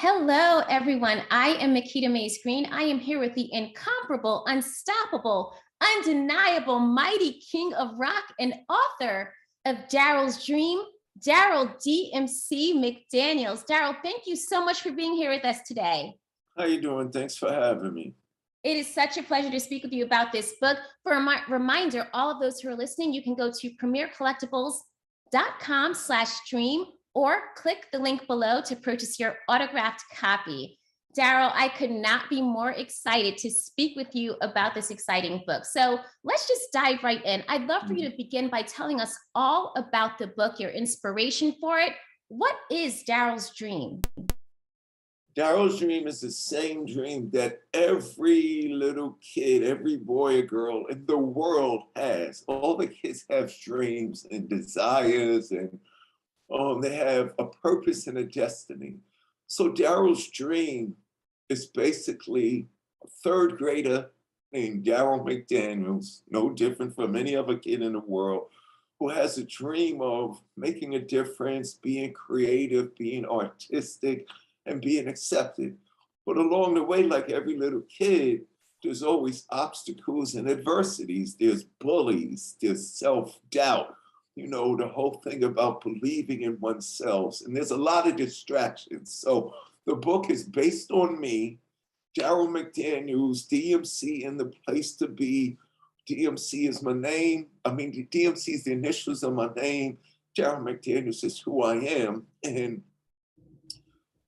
Hello, everyone. I am Makita Mays Green. I am here with the incomparable, unstoppable, undeniable, mighty king of rock and author of Daryl's Dream, Daryl DMC McDaniels. Daryl, thank you so much for being here with us today. How you doing? Thanks for having me. It is such a pleasure to speak with you about this book. For a reminder, all of those who are listening, you can go to premiercollectibles.com/stream or click the link below to purchase your autographed copy. Daryl, I could not be more excited to speak with you about this exciting book. So let's just dive right in. I'd love for you to begin by telling us all about the book, your inspiration for it. What is Daryl's Dream? Daryl's dream is the same dream that every little kid, every boy or girl in the world has. All the kids have dreams and desires, and they have a purpose and a destiny. So Daryl's dream is basically a third grader named Daryl McDaniels, no different from any other kid in the world, who has a dream of making a difference, being creative, being artistic, and being accepted. But along the way, like every little kid, there's always obstacles and adversities. There's bullies, there's self-doubt, the whole thing about believing in oneself. And there's a lot of distractions. So the book is based on me, Daryl McDaniels, DMC in the place to be. DMC is my name. DMC is the initials of my name. Daryl McDaniels is who I am. And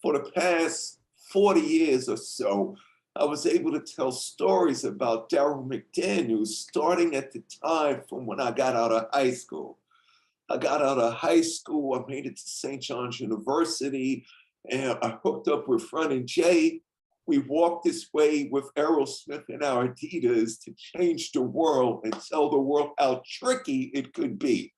for the past 40 years or so, I was able to tell stories about Daryl McDaniels starting at the time from when I got out of high school. I got out of high school, I made it to St. John's University, and I hooked up with Front and Jay. We walked this way with Aerosmith and our Adidas to change the world and tell the world how tricky it could be.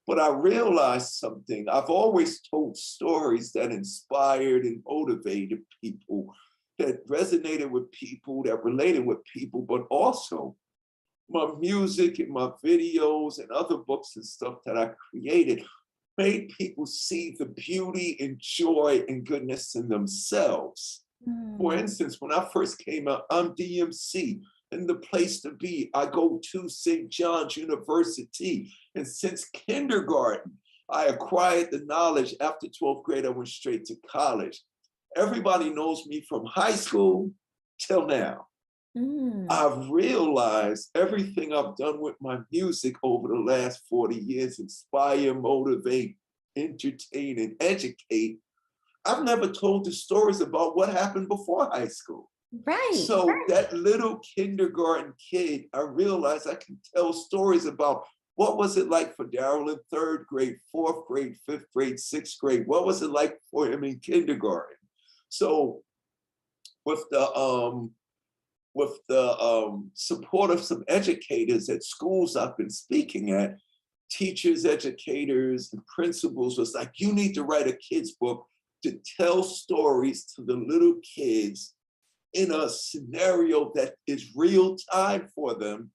But I realized something. I've always told stories that inspired and motivated people, that resonated with people, that related with people, but also my music and my videos and other books and stuff that I created made people see the beauty and joy and goodness in themselves. For instance, when I first came out, I'm DMC. And the place to be. I go to St. John's University. And since kindergarten, I acquired the knowledge. After 12th grade, I went straight to college. Everybody knows me from high school till now. I've realized everything I've done with my music over the last 40 years, inspire, motivate, entertain, and educate. I've never told the stories about what happened before high school. Right. So that little kindergarten kid, I realized I can tell stories about what was it like for Daryl in third grade, fourth grade, fifth grade, sixth grade. What was it like for him in kindergarten? So with the support of some educators at schools I've been speaking at, teachers, educators, and principals was like, you need to write a kid's book to tell stories to the little kids in a scenario that is real time for them,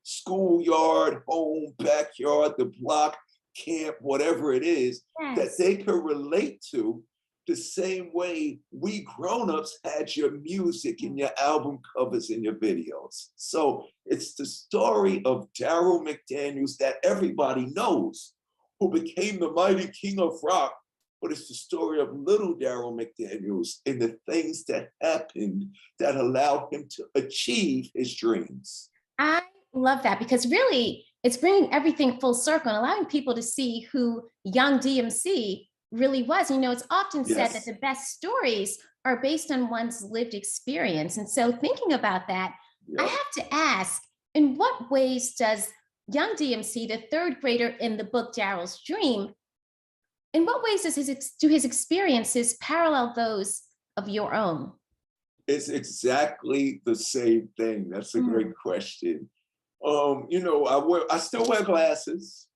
schoolyard, home, backyard, the block, camp, whatever it is, that they can relate to the same way we grown-ups had your music and your album covers and your videos. So it's the story of Daryl McDaniels that everybody knows, who became the mighty king of rock. But it's the story of little Daryl McDaniels and the things that happened that allowed him to achieve his dreams. I love that, because really it's bringing everything full circle and allowing people to see who young DMC really was. It's often said that the best stories are based on one's lived experience. And so thinking about that, I have to ask, in what ways does young DMC, the third grader in the book Daryl's Dream, in what ways do his experiences parallel those of your own? It's exactly the same thing. That's a great question. I still wear glasses.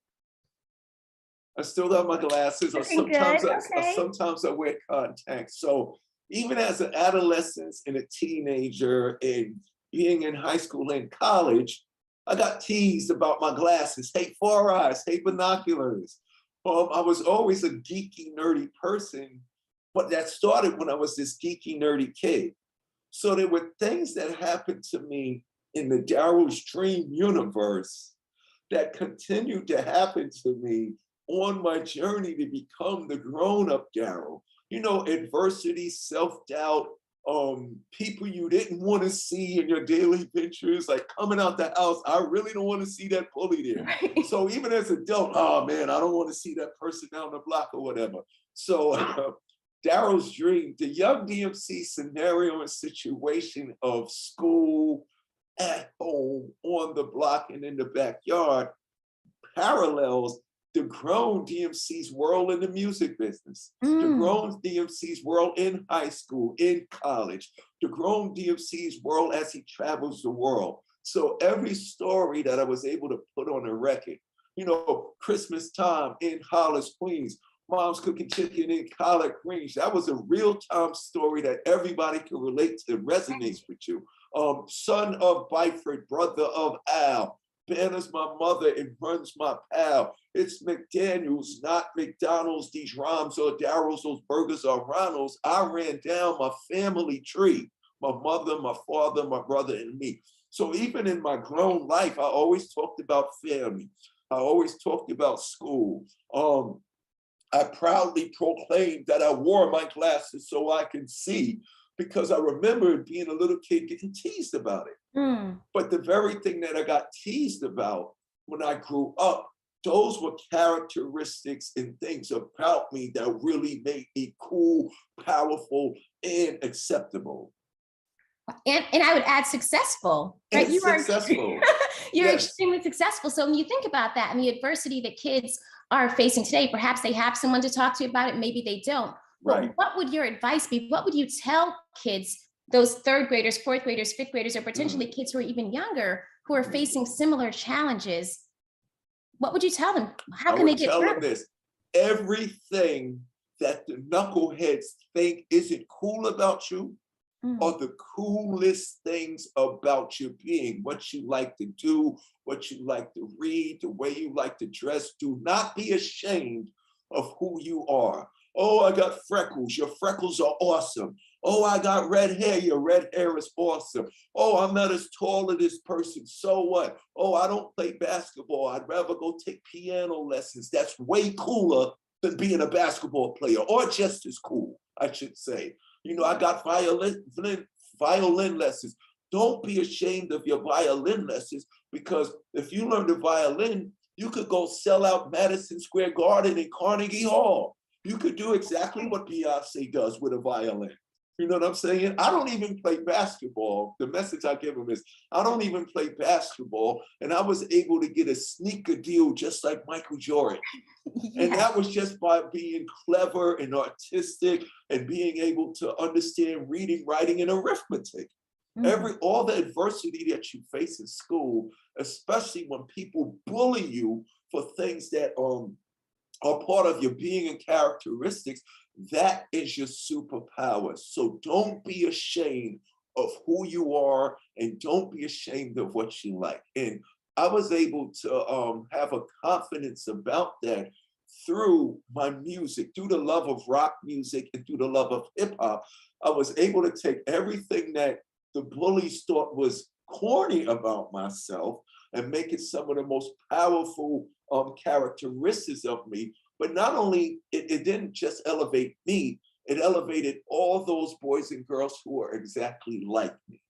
I still have my glasses. Or sometimes I wear contacts. So even as an adolescent and a teenager and being in high school and college, I got teased about my glasses. Hey, 4 eyes, hey, binoculars. I was always a geeky, nerdy person, But that started when I was this geeky, nerdy kid. So there were things that happened to me in the Daryl's Dream universe that continued to happen to me on my journey to become the grown-up Daryl. You know, adversity, self-doubt, people you didn't want to see in your daily ventures, like coming out the house, I really don't want to see that bully there. Right. So even as an adult, oh man, I don't want to see that person down the block or whatever. So Daryl's Dream, the young DMC scenario and situation of school, at home, on the block, and in the backyard parallels the grown DMC's world in the music business, the grown DMC's world in high school, in college, the grown DMC's world as he travels the world. So every story that I was able to put on a record, you know, Christmas time in Hollis, Queens, mom's cooking chicken in collard greens. That was a real-time story that everybody can relate to, resonates with you. Son of Byford, brother of Al. Banner's my mother and runs my pal. It's McDaniels, not McDonald's. These rhymes are Daryl's, those burgers are Ronald's. I ran down my family tree. My mother, my father, my brother, and me. So even in my grown life, I always talked about family. I always talked about school. I proudly proclaimed that I wore my glasses so I can see, because I remember being a little kid getting teased about it. But the very thing that I got teased about when I grew up, those were characteristics and things about me that really made me cool, powerful, and acceptable. And I would add successful, right? And successful. You're Yes. extremely successful. So when you think about that and the adversity that kids are facing today, perhaps they have someone to talk to about it, maybe they don't. Right. But what would your advice be? What would you tell kids, those third graders, fourth graders, fifth graders, or potentially kids who are even younger, who are facing similar challenges? What would you tell them? How can they get through? I would tell through? them this: everything that the knuckleheads think isn't cool about you are the coolest things about your being. What you like to do, what you like to read, the way you like to dress. Do not be ashamed of who you are. Oh, I got freckles. Your freckles are awesome. Oh, I got red hair. Your red hair is awesome. Oh, I'm not as tall as this person. So what? Oh, I don't play basketball. I'd rather go take piano lessons. That's way cooler than being a basketball player, or just as cool, I should say. You know, I got violin lessons. Don't be ashamed of your violin lessons, because if you learn the violin, you could go sell out Madison Square Garden and Carnegie Hall. You could do exactly what Beyonce does with a violin. You know what I'm saying? I don't even play basketball. The message I give them is, I don't even play basketball. And I was able to get a sneaker deal just like Michael Jordan. Yeah. And that was just by being clever and artistic and being able to understand reading, writing, and arithmetic. All the adversity that you face in school, especially when people bully you for things that are part of your being and characteristics, that is your superpower. So don't be ashamed of who you are, and don't be ashamed of what you like. And I was able to have a confidence about that through my music, through the love of rock music and through the love of hip hop. I was able to take everything that the bullies thought was corny about myself and make it some of the most powerful characteristics of me. But not only, it didn't just elevate me, it elevated all those boys and girls who are exactly like me.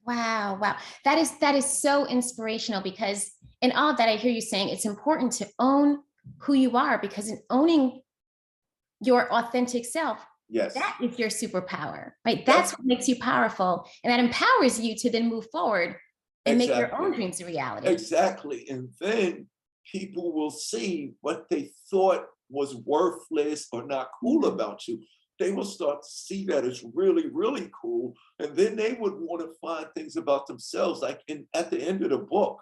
Wow. That is so inspirational, because in all of that, I hear you saying it's important to own who you are, because in owning your authentic self, yes, that is your superpower, right? That's what makes you powerful, and that empowers you to then move forward and make your own dreams a reality. Exactly. And then people will see what they thought was worthless or not cool about you. They will start to see that it's really, really cool. And then they would want to find things about themselves, like at the end of the book,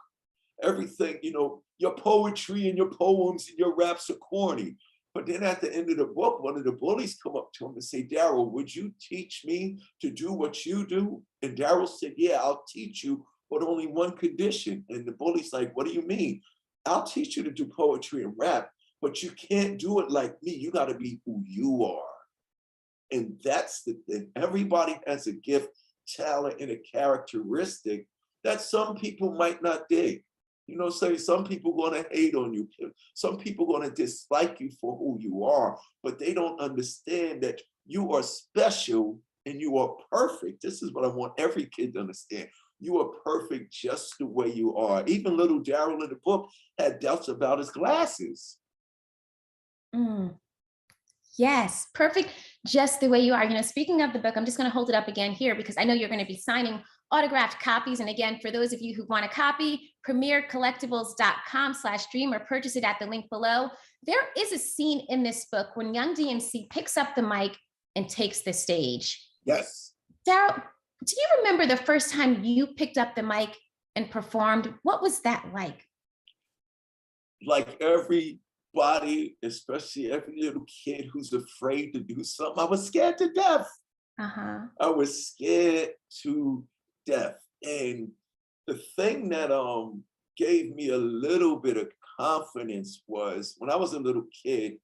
everything, you know, your poetry and your poems and your raps are corny. But then at the end of the book, one of the bullies come up to him and say, Daryl, would you teach me to do what you do? And Daryl said, yeah, I'll teach you, but only one condition. And the bully's like, what do you mean? I'll teach you to do poetry and rap, but you can't do it like me. You got to be who you are. And that's the thing. Everybody has a gift, talent, and a characteristic that some people might not dig. You know, say some people going to hate on you. Some people going to dislike you for who you are, but they don't understand that you are special and you are perfect. This is what I want every kid to understand. You are perfect just the way you are. Even little Daryl in the book had doubts about his glasses. Mm. Yes, perfect, just the way you are. You know, speaking of the book, I'm just going to hold it up again here because I know you're going to be signing autographed copies. And again, for those of you who want a copy, premiercollectibles.com/dream or purchase it at the link below. There is a scene in this book when young DMC picks up the mic and takes the stage. Yes. Daryl, do you remember the first time you picked up the mic and performed? What was that like? Like everybody, especially every little kid who's afraid to do something, I was scared to death. I was scared to death. And the thing that gave me a little bit of confidence was when I was a little kid,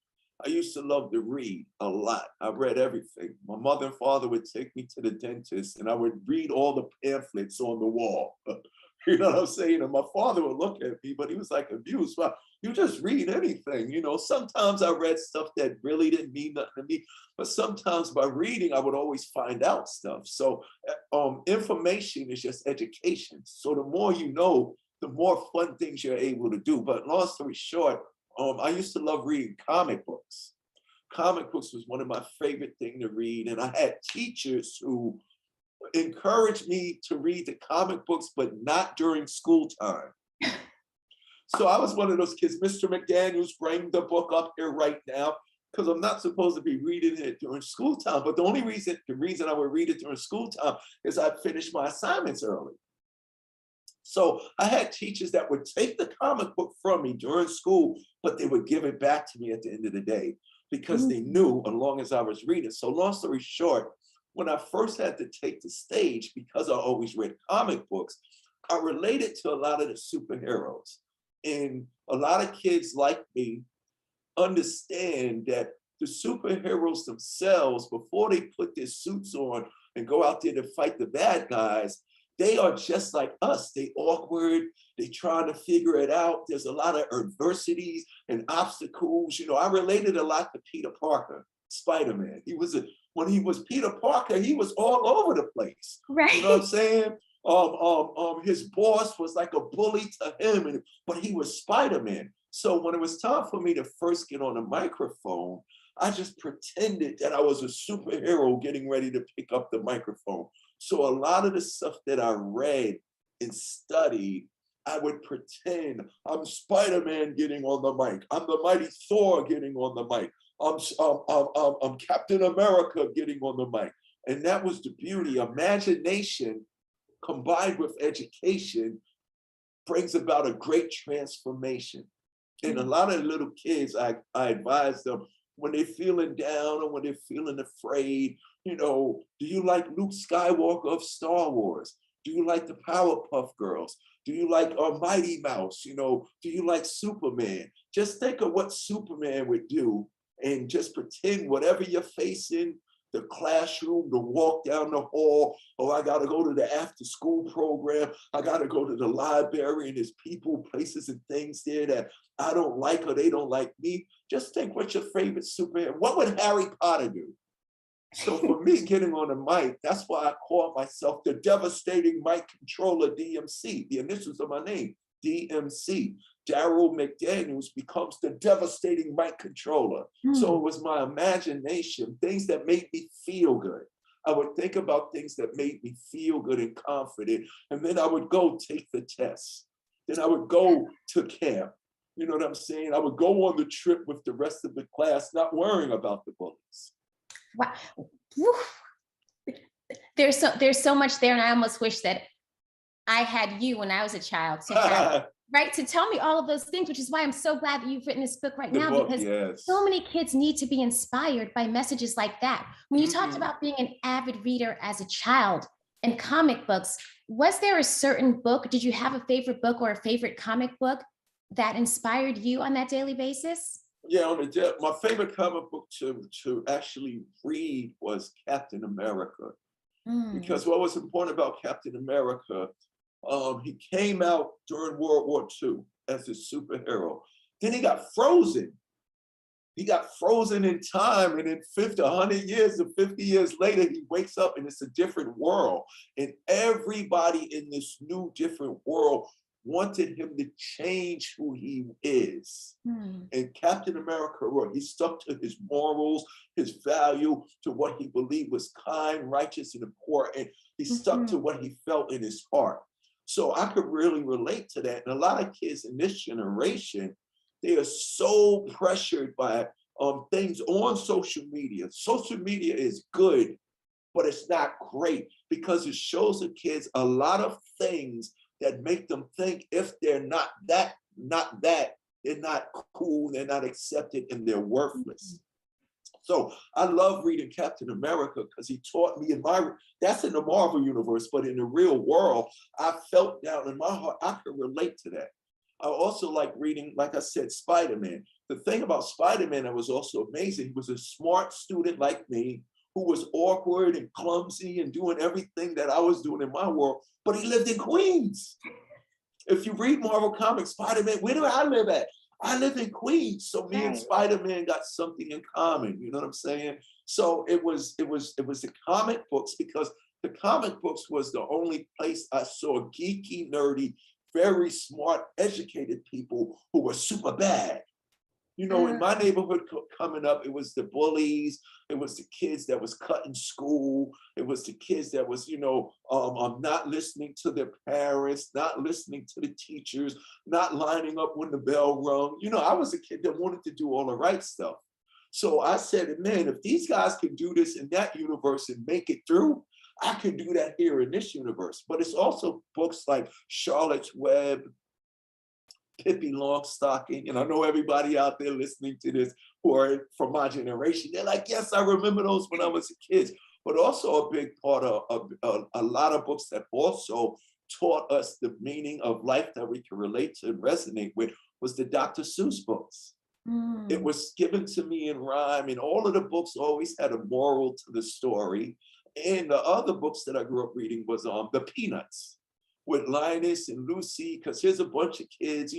I used to love to read a lot. I read everything. My mother and father would take me to the dentist and I would read all the pamphlets on the wall. You know what I'm saying? And my father would look at me, but he was like amused. Well, you just read anything, you know. Sometimes I read stuff that really didn't mean nothing to me, but sometimes by reading, I would always find out stuff. So information is just education. So the more you know, the more fun things you're able to do. But long story short, I used to love reading comic books. Comic books was one of my favorite things to read. And I had teachers who encouraged me to read the comic books, but not during school time. So I was one of those kids, Mr. McDaniels, bring the book up here right now, because I'm not supposed to be reading it during school time. But the reason I would read it during school time is I'd finish my assignments early. So I had teachers that would take the comic book from me during school, but they would give it back to me at the end of the day because they knew as long as I was reading. So long story short, when I first had to take the stage, because I always read comic books, I related to a lot of the superheroes. And a lot of kids like me understand that the superheroes themselves, before they put their suits on and go out there to fight the bad guys, they are just like us. They awkward, they trying to figure it out. There's a lot of adversities and obstacles. You know, I related a lot to Peter Parker, Spider-Man. When he was Peter Parker, he was all over the place. Right. You know what I'm saying? His boss was like a bully to him, but he was Spider-Man. So when it was time for me to first get on a microphone, I just pretended that I was a superhero getting ready to pick up the microphone. So a lot of the stuff that I read and studied, I would pretend I'm Spider-Man getting on the mic. I'm the mighty Thor getting on the mic. I'm Captain America getting on the mic. And that was the beauty. Imagination combined with education brings about a great transformation. And a lot of little kids, I advise them, when they're feeling down or when they're feeling afraid, you know, do you like Luke Skywalker of Star Wars? Do you like the Powerpuff Girls? Do you like Mighty Mouse? You know, do you like Superman? Just think of what Superman would do and just pretend whatever you're facing, the classroom, the walk down the hall, or I gotta go to the after school program, I gotta go to the library and there's people, places and things there that I don't like or they don't like me. Just think, what's your favorite superhero? What would Harry Potter do? So for me, getting on the mic, that's why I call myself the devastating mic controller, DMC, the initials of my name, DMC. Darryl McDaniels becomes the devastating mic controller. So it was my imagination, things that made me feel good. I would think about things that made me feel good and confident, and then I would go take the test. Then I would go to camp. You know what I'm saying? I would go on the trip with the rest of the class, not worrying about the bullies. Wow. There's so much there, and I almost wish that I had you when I was a child to have, right, to tell me all of those things, which is why I'm so glad that you've written this book right now, because so many kids need to be inspired by messages like that. When you talked about being an avid reader as a child and comic books, was there a certain book? Did you have a favorite book or a favorite comic book that inspired you on that daily basis? Yeah, on the depth. My favorite comic book to actually read was Captain America. Mm. Because what was important about Captain America, he came out during World War II as a superhero. Then he got frozen. He got frozen in time, and in 50, 100 years or 50 years later, he wakes up and it's a different world. And everybody in this new different world wanted him to change who he is. Mm. And Captain America, he stuck to his morals, his value, to what he believed was kind, righteous, and important. He stuck to what he felt in his heart. So I could really relate to that. And a lot of kids in this generation, they are so pressured by things on social media. Social media is good, but it's not great because it shows the kids a lot of things that make them think if they're not that, they're not cool, they're not accepted, and they're worthless. So I love reading Captain America because he taught me that's in the Marvel universe, but in the real world, I felt down in my heart, I could relate to that. I also like reading, like I said, Spider-Man. The thing about Spider-Man that was also amazing, he was a smart student like me, who was awkward and clumsy and doing everything that I was doing in my world, but he lived in Queens. If you read Marvel Comics, Spider-Man, where do I live at? I live in Queens. So me and Spider-Man got something in common, you know what I'm saying? So it was the comic books, because the comic books was the only place I saw geeky, nerdy, very smart, educated people who were super bad. You know, in my neighborhood coming up, it was the bullies, it was the kids that was cutting school, it was the kids that was, not listening to their parents, not listening to the teachers, not lining up when the bell rung. You know, I was a kid that wanted to do all the right stuff. So I said, man, if these guys can do this in that universe and make it through, I can do that here in this universe. But it's also books like Charlotte's Web, Pippi Longstocking, and I know everybody out there listening to this who are from my generation, they're like, yes, I remember those when I was a kid. But also a big part of a lot of books that also taught us the meaning of life that we can relate to and resonate with was the Dr. Seuss books. It was given to me in rhyme, and all of the books always had a moral to the story. And the other books that I grew up reading was the Peanuts, with Linus and Lucy, because here's a bunch of kids,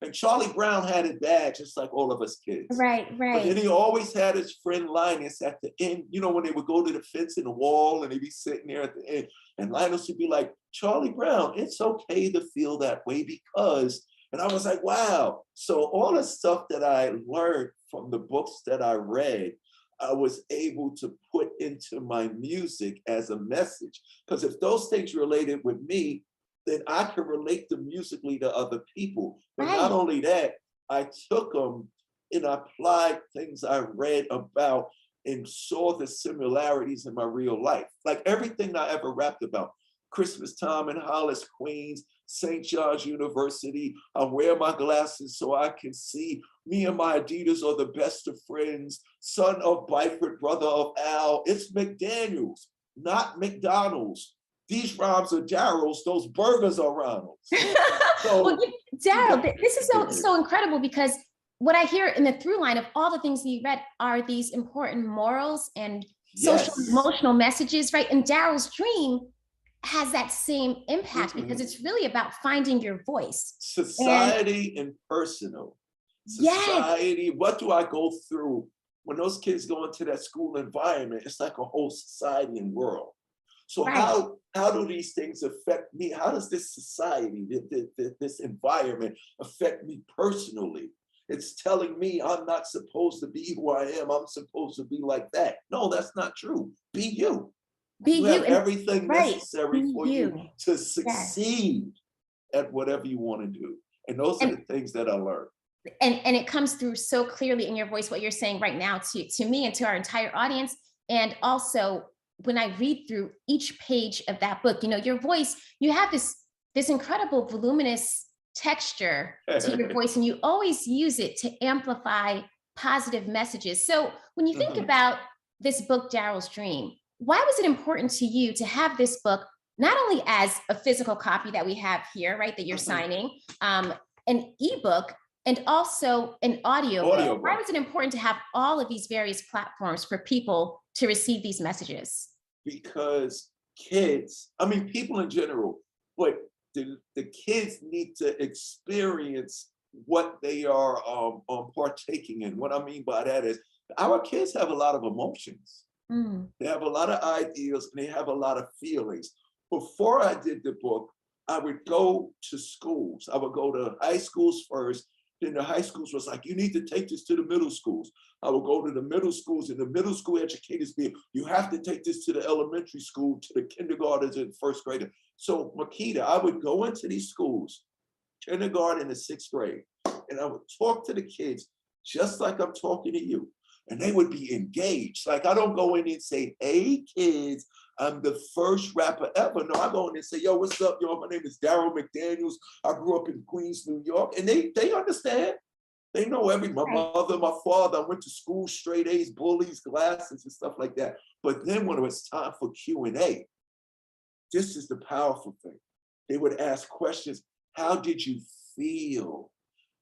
and Charlie Brown had it bad, just like all of us kids. Right. But then he always had his friend Linus at the end, when they would go to the fence in the wall and they'd be sitting there at the end, and Linus would be like, Charlie Brown, it's okay to feel that way because, and I was like, wow. So all the stuff that I learned from the books that I read, I was able to put into my music as a message. Because if those things related with me, then I can relate them musically to other people. But not only that, I took them and applied things I read about and saw the similarities in my real life. Like everything I ever rapped about, Christmas time in Hollis, Queens, St. John's University. I wear my glasses so I can see. Me and my Adidas are the best of friends. Son of Byford, brother of Al. It's McDaniels, not McDonald's. These rhymes are Daryl's, those burgers are Ronald's. So, well, Daryl, this is so incredible, because what I hear in the through line of all the things that you read are these important morals and social emotional messages, right? And Daryl's dream has that same impact because it's really about finding your voice. Society and personal. Society, what do I go through when those kids go into that school environment? It's like a whole society and world. So how do these things affect me? How does this society, this environment affect me personally? It's telling me I'm not supposed to be who I am. I'm supposed to be like that. No, that's not true. Be you. You have everything necessary for you to succeed at whatever you want to do. And those are the things that I learned. And it comes through so clearly in your voice, what you're saying right now to me and to our entire audience. And also, when I read through each page of that book, your voice, you have this incredible voluminous texture to your voice, and you always use it to amplify positive messages. So when you think about this book, Daryl's Dream, why was it important to you to have this book, not only as a physical copy that we have here, right, that you're signing, an ebook, and also an audio book. Audio Why book. was it important to have all of these various platforms for people to receive these messages? Because kids, I mean, people in general, but the kids need to experience what they are partaking in. What I mean by that is our kids have a lot of emotions. Mm. They have a lot of ideas and they have a lot of feelings. Before I did the book, I would go to schools. I would go to high schools first. Then the high schools was like, you need to take this to the middle schools. I would go to the middle schools, and the middle school educators be, you have to take this to the elementary school, to the kindergartners and first grader. So Makita, I would go into these schools, kindergarten to sixth grade, and I would talk to the kids just like I'm talking to you. And they would be engaged. Like, I don't go in and say, hey kids, I'm the first rapper ever. No, I go in and say, yo, what's up, y'all? My name is Darryl McDaniels. I grew up in Queens, New York. And they understand. They know my mother, my father. I went to school, straight A's, bullies, glasses, and stuff like that. But then when it was time for Q&A, this is the powerful thing. They would ask questions. How did you feel?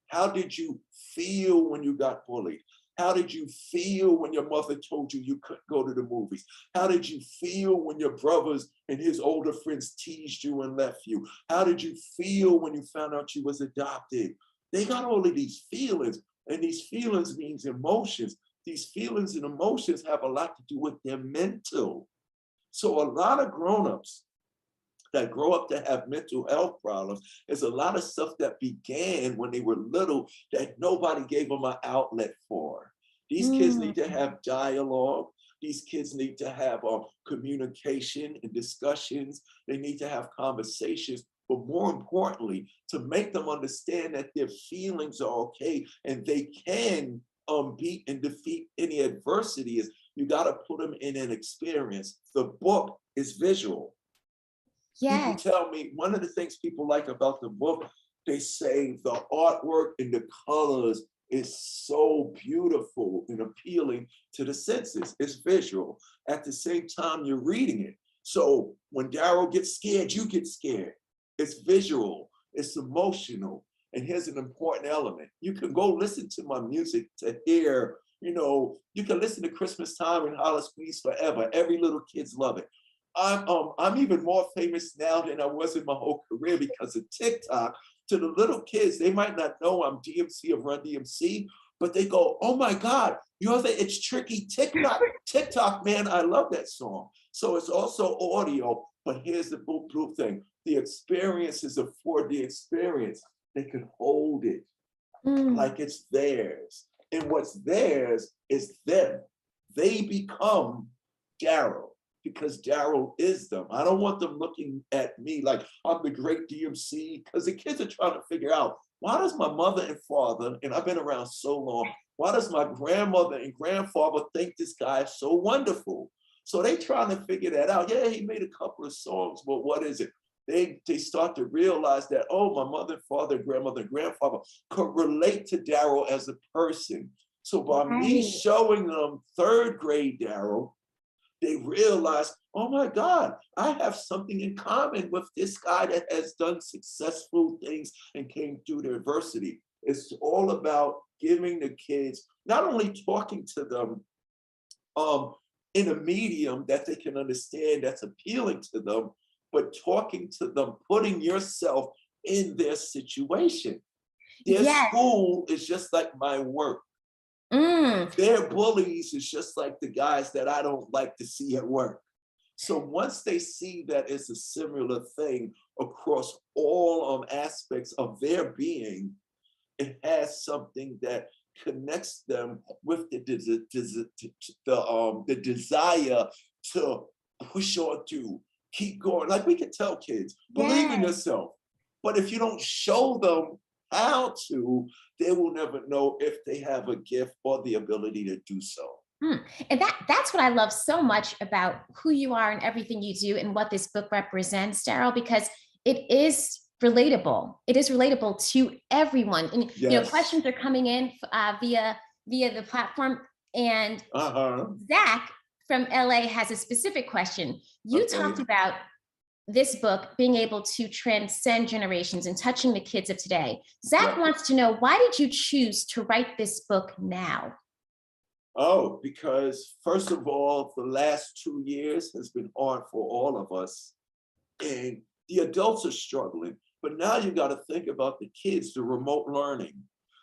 How did you feel when you got bullied? How did you feel when your mother told you couldn't go to the movies? How did you feel when your brothers and his older friends teased you and left you? How did you feel when you found out you was adopted? They got all of these feelings, and these feelings means emotions. These feelings and emotions have a lot to do with their mental. So a lot of grown-ups that grow up to have mental health problems is a lot of stuff that began when they were little that nobody gave them an outlet for. These kids need to have dialogue. These kids need to have communication and discussions. They need to have conversations, but more importantly, to make them understand that their feelings are okay and they can beat and defeat any adversity. Is you got to put them in an experience. The book is visual. People Yes. tell me one of the things people like about the book, they say the artwork and the colors is so beautiful and appealing to the senses. It's visual. At the same time, you're reading it. So when Daryl gets scared, you get scared. It's visual, it's emotional. And here's an important element. You can go listen to my music to hear, you can listen to Christmas Time and Hollis Please Forever. Every little kid's love it. I'm even more famous now than I was in my whole career because of TikTok. To the little kids, they might not know I'm DMC of Run DMC, but they go, oh my God, you're the It's Tricky TikTok man. I love that song. So it's also audio, but here's the blue thing. The experience is a 4D experience. They can hold it like it's theirs. And what's theirs is them. They become Daryl, because Daryl is them. I don't want them looking at me like I'm the great DMC, because the kids are trying to figure out, why does my mother and father, and I've been around so long, why does my grandmother and grandfather think this guy is so wonderful? So they trying to figure that out. Yeah, he made a couple of songs, but what is it? They start to realize that, oh, my mother, father, grandmother, grandfather could relate to Daryl as a person. So by me showing them third grade Daryl, they realize, oh my God, I have something in common with this guy that has done successful things and came through the adversity. It's all about giving the kids, not only talking to them in a medium that they can understand that's appealing to them, but talking to them, putting yourself in their situation. Their school is just like my work. Their bullies is just like the guys that I don't like to see at work. So once they see that it's a similar thing across all aspects of their being, it has something that connects them with the desire to push on through, keep going. Like we can tell kids, believe in yourself. But if you don't show them how to, they will never know if they have a gift or the ability to do so. And that's what I love so much about who you are and everything you do and what this book represents, Daryl, because it is relatable. It is relatable to everyone. And questions are coming in via the platform. And Zach from LA has a specific question. You talked about this book being able to transcend generations and touching the kids of today. Zach Right. wants to know, why did you choose to write this book now? Oh, because first of all, the last 2 years has been hard for all of us. And the adults are struggling. But now you got to think about the kids, the remote learning.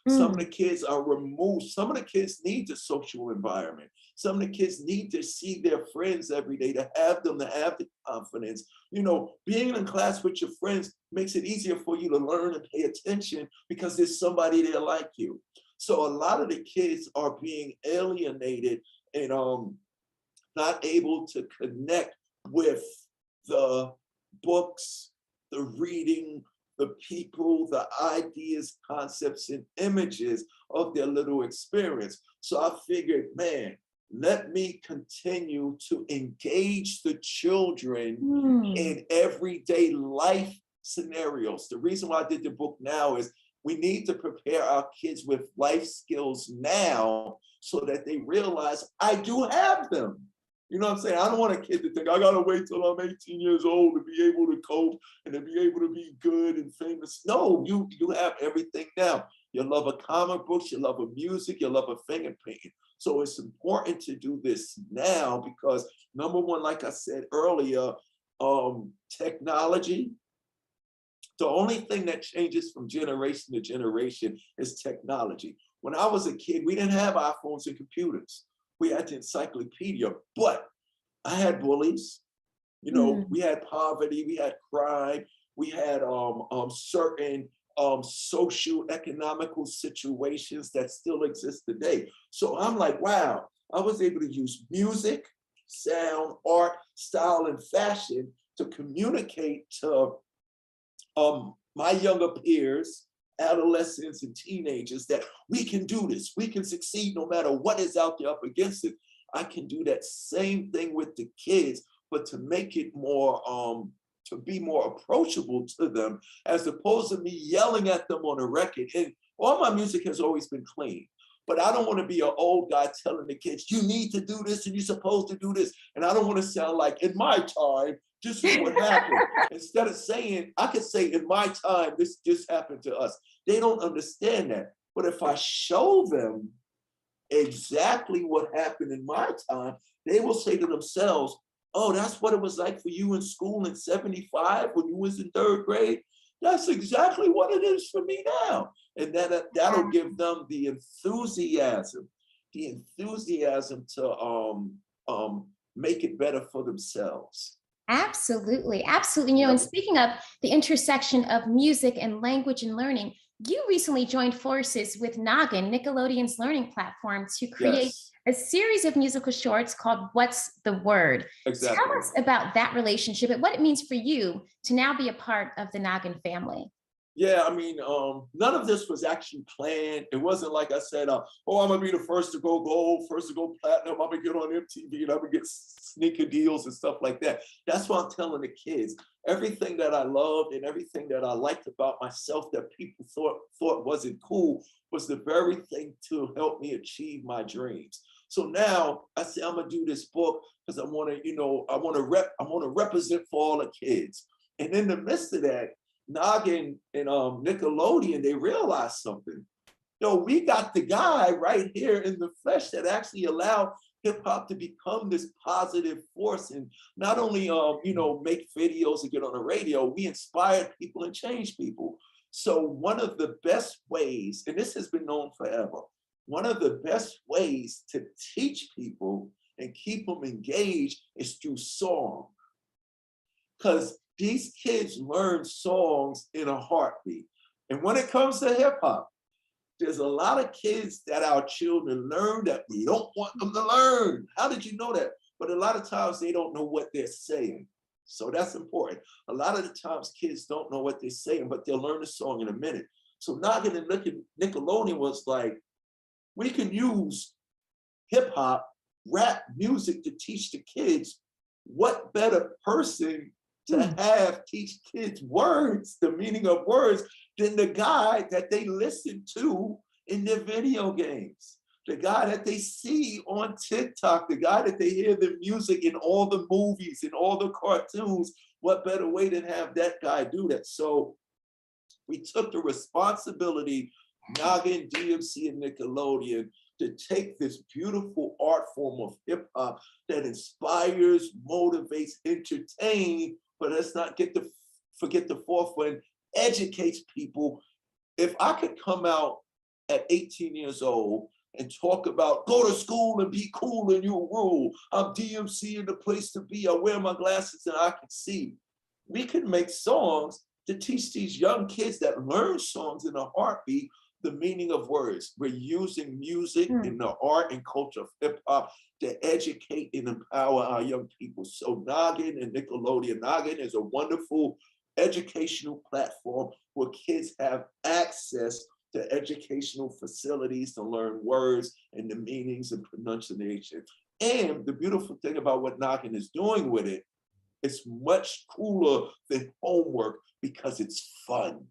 Some of the kids are removed. Some of the kids need the social environment. Some of the kids need to see their friends every day, to have them, to have the confidence. You know, being in class with your friends makes it easier for you to learn and pay attention because there's somebody there like you. So a lot of the kids are being alienated and not able to connect with the books, the reading, the people, the ideas, concepts, and images of their little experience. So I figured, man, let me continue to engage the children in everyday life scenarios. The reason why I did the book now is we need to prepare our kids with life skills now so that they realize I do have them. You know what I'm saying? I don't want a kid to think I gotta wait till I'm 18 years old to be able to cope and to be able to be good and famous. No, you have everything now. You love a comic books, you love a music, you love a finger painting. So it's important to do this now because number one, like I said earlier, technology. The only thing that changes from generation to generation is technology. When I was a kid, we didn't have iPhones and computers. We had the encyclopedia, but I had bullies. You know, we had poverty, we had crime, we had certain social economical situations that still exist today. So I'm like, wow, I was able to use music, sound, art, style, and fashion to communicate to my younger peers, adolescents and teenagers, that we can do this, we can succeed no matter what is out there up against it. I can do that same thing with the kids, but to make it more, to be more approachable to them, as opposed to me yelling at them on a record. And all my music has always been clean, but I don't want to be an old guy telling the kids, you need to do this and you're supposed to do this. And I don't want to sound like, in my time, this is what happened. Instead of saying, I could say, in my time, this just happened to us. They don't understand that. But if I show them exactly what happened in my time, they will say to themselves, oh, that's what it was like for you in school in 75 when you was in 3rd grade. That's exactly what it is for me now. And that'll give them the enthusiasm to make it better for themselves. Absolutely, absolutely. You know, and speaking of the intersection of music and language and learning, you recently joined forces with Noggin, Nickelodeon's learning platform, to create a series of musical shorts called What's the Word? Exactly. Tell us about that relationship and what it means for you to now be a part of the Noggin family. Yeah, I mean, none of this was actually planned. It wasn't like I said, oh, I'm gonna be the first to go gold, first to go platinum, I'm gonna get on MTV and I'm gonna get sneaker deals and stuff like that. That's what I'm telling the kids. Everything that I loved and everything that I liked about myself that people thought wasn't cool was the very thing to help me achieve my dreams. So now I say I'm gonna do this book because I wanna, I wanna represent for all the kids. And in the midst of that, Noggin and Nickelodeon, they realized something. We got the guy right here in the flesh that actually allowed hip hop to become this positive force and not only make videos and get on the radio, we inspired people and changed people. So one of the best ways, and this has been known forever, one of the best ways to teach people and keep them engaged is through song. Because these kids learn songs in a heartbeat. And when it comes to hip hop, there's a lot of kids that our children learn that we don't want them to learn. How did you know that? But a lot of times they don't know what they're saying. So that's important. A lot of the times kids don't know what they're saying, but they'll learn the song in a minute. So Noggin and Nickelodeon was like, we can use hip hop, rap music to teach the kids. What better person to have teach kids words, the meaning of words, than the guy that they listen to in their video games. the guy that they see on TikTok, the guy that they hear the music in all the movies, in all the cartoons. What better way than have that guy do that? So we took the responsibility, Noggin, DMC, and Nickelodeon, to take this beautiful art form of hip hop that inspires, motivates, entertains, but let's not forget the fourth one, educates people. If I could come out at 18 years old and talk about go to school and be cool and you'll rule, I'm DMC in the place to be, I wear my glasses and I can see. We could make songs to teach these young kids that learn songs in a heartbeat the meaning of words. We're using music in the art and culture of hip hop to educate and empower our young people. So Noggin and Nickelodeon, Noggin is a wonderful educational platform where kids have access to educational facilities to learn words and the meanings and pronunciation. And the beautiful thing about what Noggin is doing with it, it's much cooler than homework because it's fun.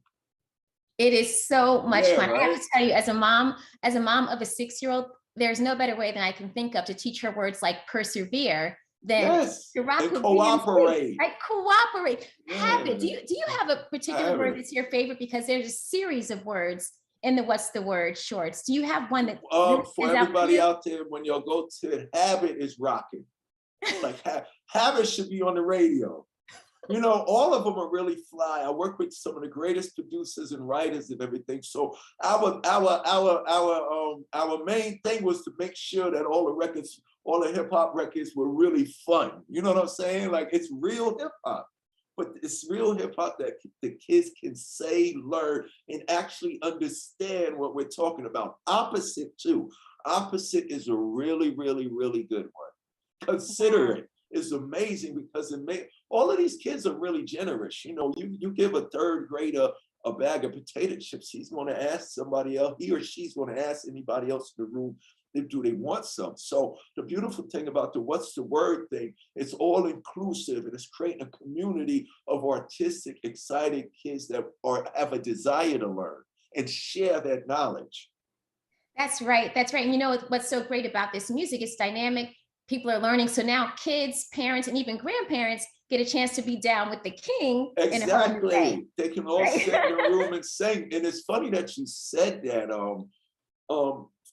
It is so much fun. Right? I have to tell you, as a mom of a 6-year-old, there's no better way than I can think of to teach her words like persevere than to rock and with cooperate. DMC, right? Cooperate. Habit. Do you have a particular word that's your favorite? Because there's a series of words in the What's the Word shorts. Do you have one that for everybody out there, when y'all go to it, habit is rocking. Like habit should be on the radio. You know, all of them are really fly. I work with some of the greatest producers and writers and everything. So our main thing was to make sure that all the records, all the hip hop records were really fun. You know what I'm saying? Like it's real hip hop, but it's real hip hop that the kids can say, learn, and actually understand what we're talking about. Opposite too. Opposite is a really, really, really good one. Consider it. Is amazing because all of these kids are really generous. You know, you give a third grader a bag of potato chips, he's going to ask somebody else, he or she's going to ask anybody else in the room, do they want some? So the beautiful thing about the What's the Word thing, it's all inclusive and it's creating a community of artistic, excited kids that have a desire to learn and share that knowledge. That's right. That's right. And you know what's so great about this music? It's dynamic. People are learning. So now kids, parents, and even grandparents get a chance to be down with the king. Exactly. They can all sit in the room and sing. And it's funny that you said that.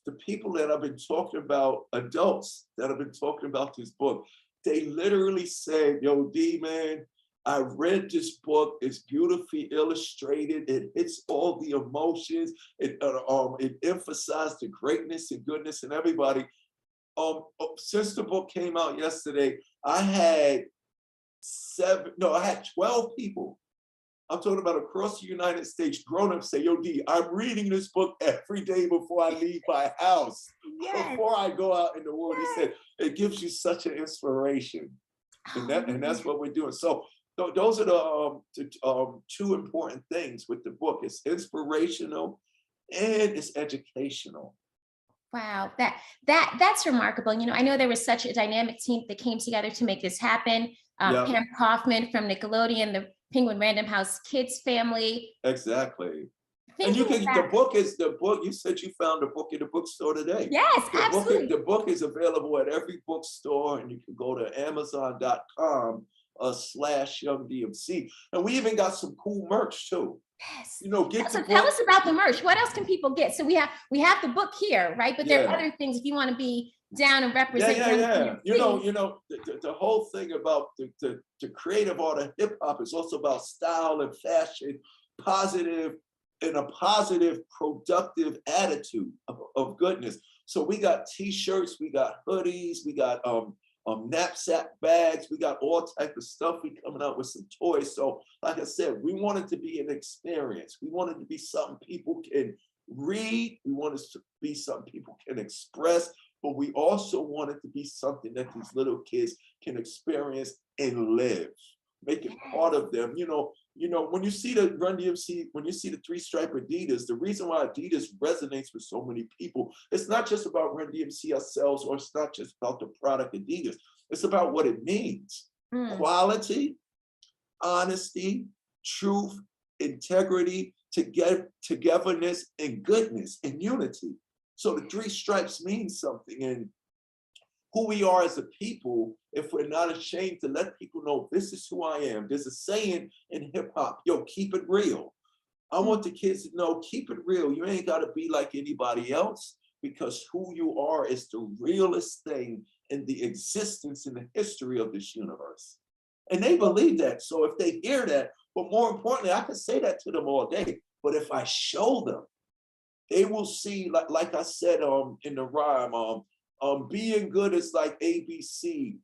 The people that I've been talking about, adults that have been talking about this book, they literally said, yo, D, man, I read this book. It's beautifully illustrated. It hits all the emotions. It emphasized the greatness and goodness in everybody. Since the book came out yesterday, I had 12 people. I'm talking about across the United States, grown-ups say, yo, D, I'm reading this book every day before I leave my house, before I go out in the world. He said, it gives you such an inspiration. And that's what we're doing. So those are the two important things with the book. It's inspirational and it's educational. Wow, that's remarkable. You know, I know there was such a dynamic team that came together to make this happen. Pam Kaufman from Nickelodeon, the Penguin Random House Kids family. Exactly. And the book, you said you found the book in the bookstore today. Yes, absolutely. The book is available at every bookstore, and you can go to amazon.com/youngdmc. And we even got some cool merch too. Yes. You know, tell us about the merch. What else can people get? So we have the book here, right? But there are other things if you want to be down and represent. You know, the whole thing about the creative art of hip hop is also about style and fashion, positive, productive attitude of goodness. So we got t-shirts, we got hoodies, we got knapsack bags, we got all type of stuff. We coming out with some toys. So like I said, we wanted to be an experience. We wanted to be something people can read. We wanted to be something people can express, but we also wanted to be something that these little kids can experience and live, make it part of them. You know, when you see the Run DMC, when you see the 3-stripe Adidas, the reason why Adidas resonates with so many people, it's not just about Run DMC ourselves, or it's not just about the product Adidas. It's about what it means. Quality, honesty, truth, integrity, togetherness, and goodness, and unity. So the 3 stripes mean something. And who we are as a people, if we're not ashamed to let people know this is who I am. There's a saying in hip hop, yo, keep it real. I want the kids to know, keep it real. You ain't got to be like anybody else, because who you are is the realest thing in the existence in the history of this universe. And they believe that. So if they hear that, but more importantly, I can say that to them all day. But if I show them, they will see, like I said in the rhyme, being good is like ABC.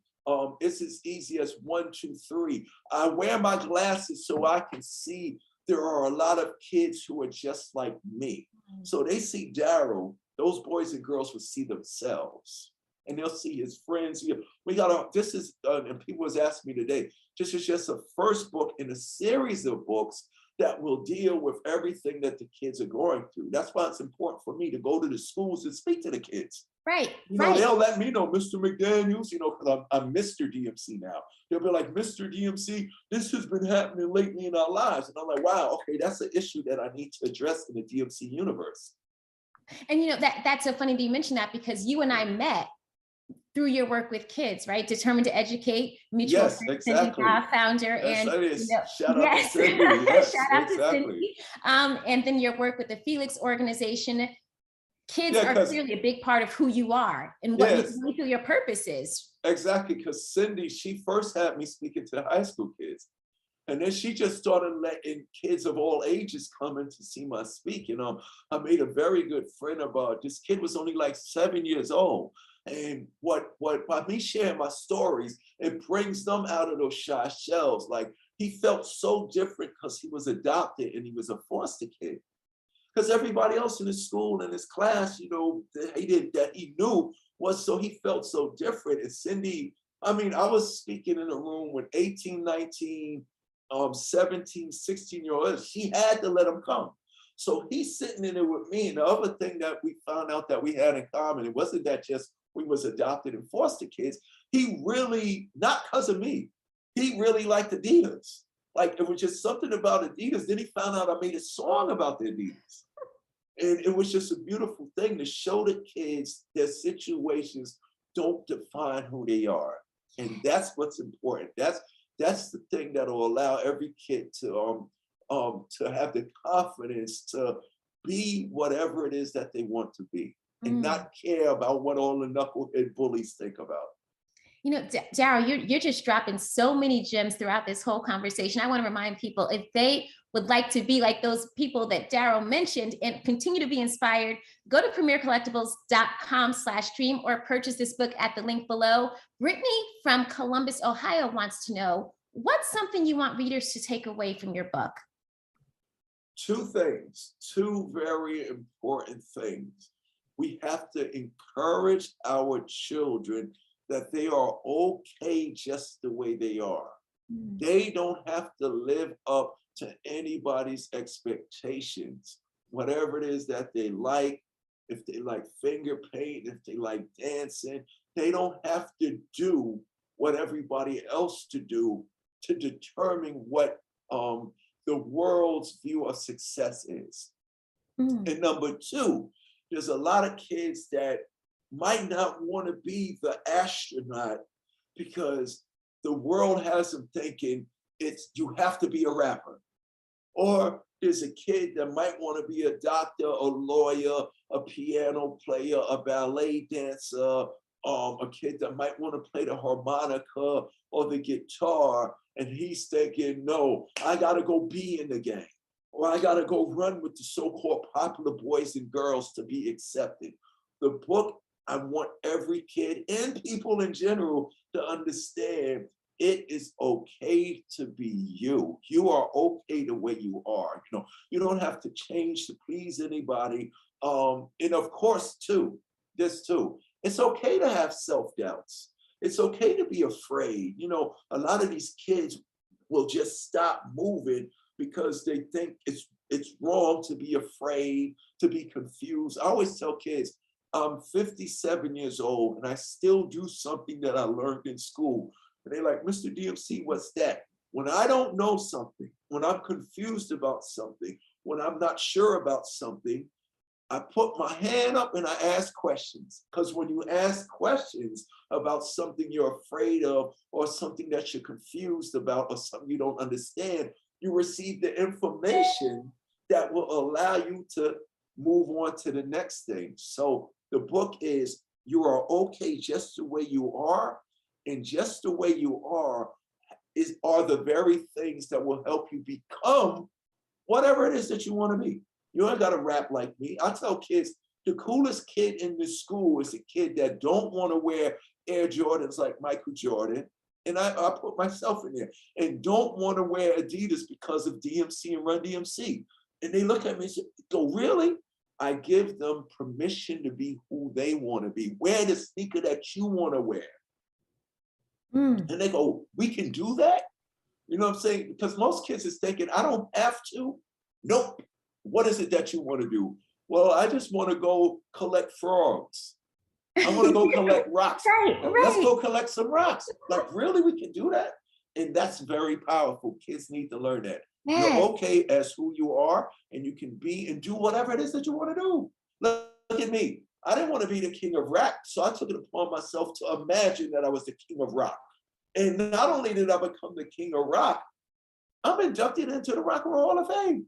It's as easy as 1, 2, 3. I wear my glasses so I can see there are a lot of kids who are just like me. So they see Daryl, those boys and girls will see themselves. And they'll see his friends. This is, and people was asking me today, this is just a first book in a series of books that will deal with everything that the kids are going through. That's why it's important for me to go to the schools and speak to the kids. Right. They'll let me know, Mr. McDaniels, because I'm Mr. DMC now. They'll be like, Mr. DMC, this has been happening lately in our lives. And I'm like, wow, okay, that's an issue that I need to address in the DMC universe. And that's so funny that you mentioned that, because you and I met through your work with kids, right? Determined to Educate, mutual friend, exactly. Cindy, founder, Yes, and shout out to Cindy. Yes, shout out to Cindy. And then your work with the Felix organization. Kids are clearly a big part of who you are and what you feel your purpose is. Exactly, because Cindy, she first had me speaking to the high school kids. And then she just started letting kids of all ages come in to see my speak. I made a very good friend about this kid was only like 7 years old. And by me sharing my stories, it brings them out of those shy shells. Like, he felt so different because he was adopted and he was a foster kid. Because everybody else in his school and his class, that he knew was, so he felt so different. And Cindy, I was speaking in a room with 18, 19, 17, 16-year-olds. She had to let him come. So he's sitting in there with me. And the other thing that we found out that we had in common, it wasn't that just we was adopted and foster kids. He really, not because of me, he really liked Adidas. Like, it was just something about Adidas. Then he found out I made a song about the Adidas. And it was just a beautiful thing to show the kids their situations don't define who they are. And that's what's important. That's the thing that will allow every kid to have the confidence to be whatever it is that they want to be, and not care about what all the knucklehead bullies think about. Daryl, you're just dropping so many gems throughout this whole conversation. I want to remind people, if they would like to be like those people that Daryl mentioned and continue to be inspired, go to premiercollectibles.com/stream or purchase this book at the link below. Brittany from Columbus, Ohio wants to know, what's something you want readers to take away from your book? 2 things, 2 very important things. We have to encourage our children that they are okay just the way they are. They don't have to live up to anybody's expectations. Whatever it is that they like, if they like finger paint, if they like dancing, they don't have to do what everybody else to do to determine what the world's view of success is. And number 2, there's a lot of kids that might not want to be the astronaut because the world has them thinking you have to be a rapper. Or there's a kid that might want to be a doctor, a lawyer, a piano player, a ballet dancer, a kid that might want to play the harmonica or the guitar, and he's thinking, no, I gotta go be in the gang, or I gotta go run with the so-called popular boys and girls to be accepted. The book, I want every kid and people in general to understand it is okay to be you. You are okay the way you are. You don't have to change to please anybody. And of course, it's okay to have self-doubts. It's okay to be afraid. A lot of these kids will just stop moving because they think it's wrong to be afraid, to be confused. I always tell kids, I'm 57 years old and I still do something that I learned in school. And they're like, Mr. DMC, what's that? When I don't know something, when I'm confused about something, when I'm not sure about something, I put my hand up and I ask questions. Because when you ask questions about something you're afraid of, or something that you're confused about, or something you don't understand, you receive the information that will allow you to move on to the next thing. So the book is, you are okay just the way you are, and just the way you are the very things that will help you become whatever it is that you want to be. You ain't got to rap like me. I tell kids, the coolest kid in the school is a kid that don't want to wear Air Jordans like Michael Jordan. And I put myself in there, and don't want to wear Adidas because of DMC and Run DMC. And they look at me and say, go, really? I give them permission to be who they want to be. Wear the sneaker that you want to wear. And they go, we can do that? You know what I'm saying? Because most kids is thinking, I don't have to. Nope. What is it that you want to do? Well, I just want to go collect frogs. I want to go collect rocks. Let's go collect some rocks. Like, really, we can do that? And that's very powerful. Kids need to learn that. Yes. You're okay as who you are, and you can be and do whatever it is that you want to do. Look at me. I didn't want to be the king of rap, so I took it upon myself to imagine that I was the king of rock. And not only did I become the king of rock, I'm inducted into the Rock and Roll Hall of Fame.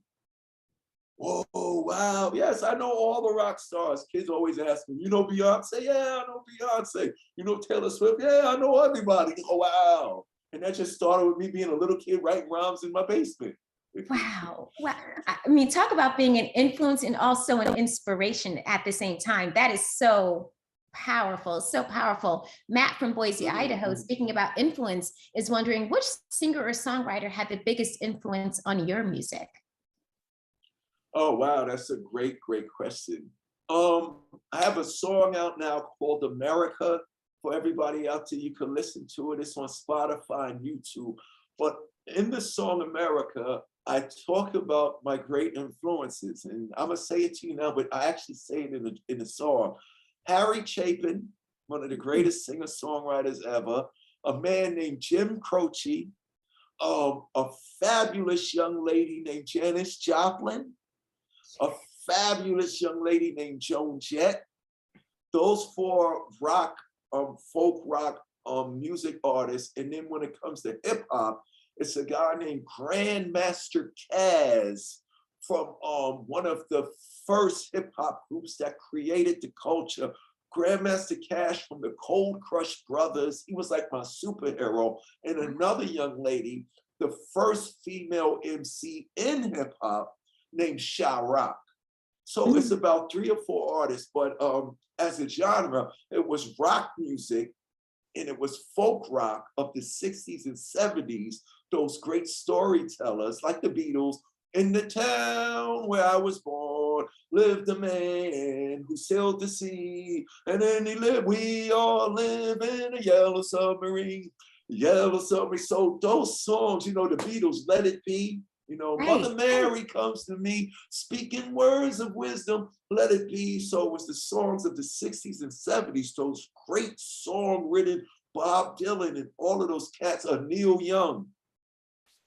Whoa, wow. Yes, I know all the rock stars. Kids always ask me, you know Beyonce? Yeah, I know Beyonce. You know Taylor Swift? Yeah, I know everybody. Oh, wow. And that just started with me being a little kid writing rhymes in my basement. Wow. Wow. I mean, talk about being an influence and also an inspiration at the same time. That is so powerful, so powerful. Matt from Boise, Idaho, speaking about influence, is wondering which singer or songwriter had the biggest influence on your music? Oh, wow, that's a great, great question. I have a song out now called America. For everybody out there, you can listen to it. It's on Spotify and YouTube. But in the song America, I talk about my great influences. And I'm going to say it to you now, but I actually say it in the song. Harry Chapin, one of the greatest singer-songwriters ever, a man named Jim Croce, a fabulous young lady named Janis Joplin, a fabulous young lady named Joan Jett. Those four rock, folk rock music artists. And then when it comes to hip hop, it's a guy named Grandmaster Caz from one of the first hip hop groups that created the culture. Grandmaster Caz from the Cold Crush Brothers. He was like my superhero. And another young lady, the first female MC in hip hop, named Sha Rock. So it's about 3 or 4 artists, but as a genre, it was rock music, and it was folk rock of the 60s and 70s, those great storytellers like the Beatles. In the town where I was born, lived a man who sailed the sea, and then we all live in a yellow submarine, yellow submarine. So those songs, you know, the Beatles, Let It Be, you know, right. Mother Mary comes to me, speaking words of wisdom, let it be. So it was the songs of the 60s and 70s, those great song-written Bob Dylan and all of those cats, Neil Young.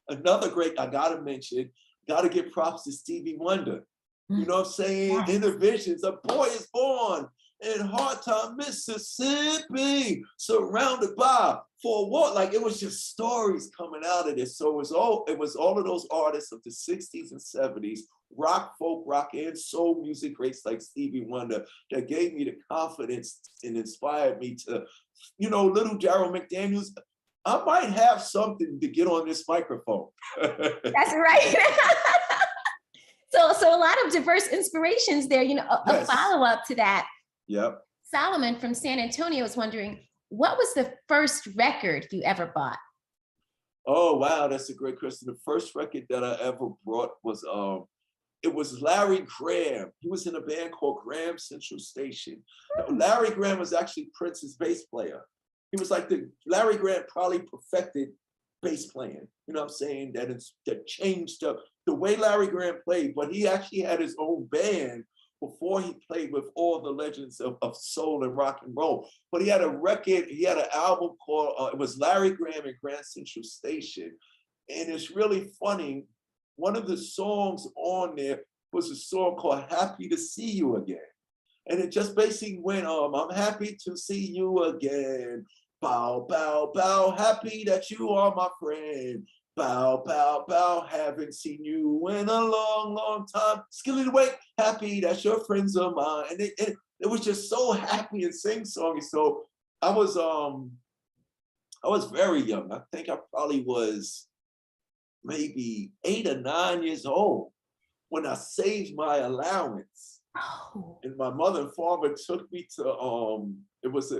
Another great, I gotta mention, gotta give props to Stevie Wonder. You know what I'm saying? Yes. In the visions, a boy is born in Hard Time, Mississippi, surrounded by 4 what? Like, it was just stories coming out of this. So it was all of those artists of the 60s and 70s, rock, folk, rock, and soul music greats like Stevie Wonder that gave me the confidence and inspired me to, you know, little Darryl McDaniels, I might have something to get on this microphone. That's right. So a lot of diverse inspirations there, you know, a follow-up to that. Yep. Solomon from San Antonio is wondering, what was the first record you ever bought? Oh, wow, that's a great question. The first record that I ever bought was, it was Larry Graham. He was in a band called Graham Central Station. Now, Larry Graham was actually Prince's bass player. He was like Larry Graham probably perfected bass playing, you know what I'm saying? That changed the way Larry Graham played, but he actually had his own band before he played with all the legends of soul and rock and roll. But he had a record, he had an album called, it was Larry Graham and Grand Central Station. And it's really funny, one of the songs on there was a song called Happy to See You Again. And it just basically went, I'm happy to see you again. Bow, bow, bow, happy that you are my friend. Bow, bow, bow, haven't seen you in a long, long time. Skilly away, happy that your friends are mine. And it was just so happy and sing-songy. So I was very young. I think I probably was maybe 8 or 9 years old when I saved my allowance. Oh. And my mother and father took me to it was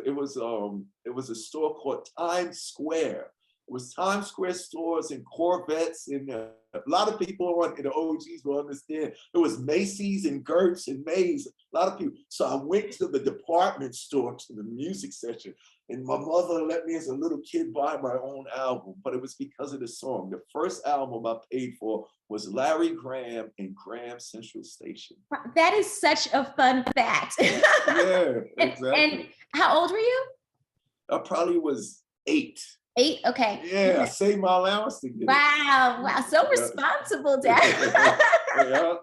a store called Times Square. It was Times Square stores and Corvettes, and a lot of people in the OGs will understand. It was Macy's and Gertz and Mays, a lot of people. So I went to the department store, to the music section, and my mother let me as a little kid buy my own album, but it was because of the song. The first album I paid for was Larry Graham and Graham Central Station. That is such a fun fact. Yeah, exactly. And how old were you? I probably was 8. 8? Okay. Yeah, I saved my allowance to get it. Wow. So responsible, Dad. Yeah.